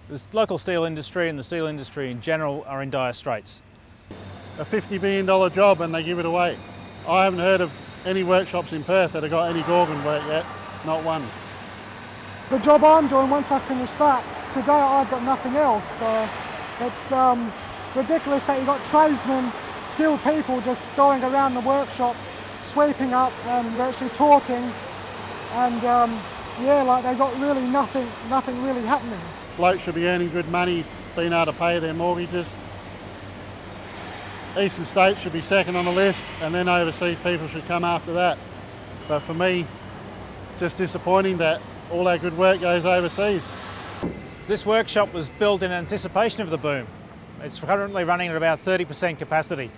The local steel industry and the steel industry in general are in dire straits. A $50 million job and they give it away. I haven't heard of any workshops in Perth that have got any Gorgon work yet, not one. The job I'm doing, once I finish that, today I've got nothing else. So it's ridiculous that you've got tradesmen, skilled people just going around the workshop, sweeping up and virtually talking, and yeah, like they've got really nothing really happening. Blokes should be earning good money, being able to pay their mortgages. Eastern states should be second on the list, and then overseas people should come after that. But for me, it's just disappointing that all our good work goes overseas. This workshop was built in anticipation of the boom. It's currently running at about 30% capacity.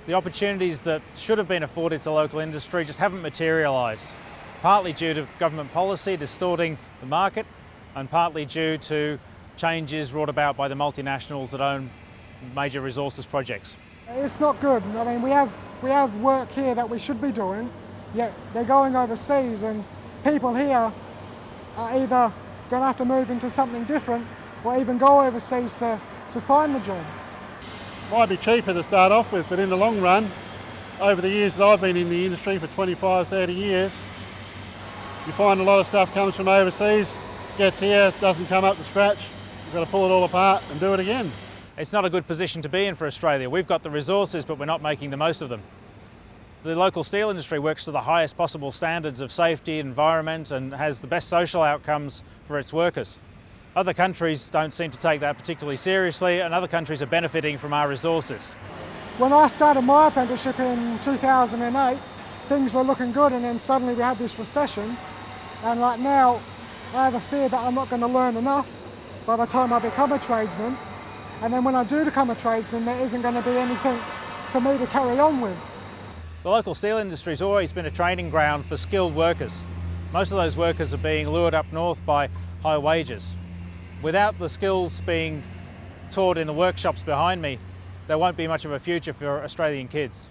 The opportunities that should have been afforded to local industry just haven't materialised, partly due to government policy distorting the market and partly due to changes brought about by the multinationals that own major resources projects. It's not good. I mean, we have work here that we should be doing, yet they're going overseas, and people here are either going to have to move into something different or even go overseas to find the jobs. Might be cheaper to start off with, but in the long run, over the years that I've been in the industry for 25, 30 years, you find a lot of stuff comes from overseas, gets here, doesn't come up to scratch, you've got to pull it all apart and do it again. It's not a good position to be in for Australia. We've got the resources, but we're not making the most of them. The local steel industry works to the highest possible standards of safety, environment, and has the best social outcomes for its workers. Other countries don't seem to take that particularly seriously, and other countries are benefiting from our resources. When I started my apprenticeship in 2008, things were looking good, and then suddenly we had this recession, and right now I have a fear that I'm not going to learn enough by the time I become a tradesman, and then when I do become a tradesman there isn't going to be anything for me to carry on with. The local steel industry has always been a training ground for skilled workers. Most of those workers are being lured up north by high wages. Without the skills being taught in the workshops behind me, there won't be much of a future for Australian kids.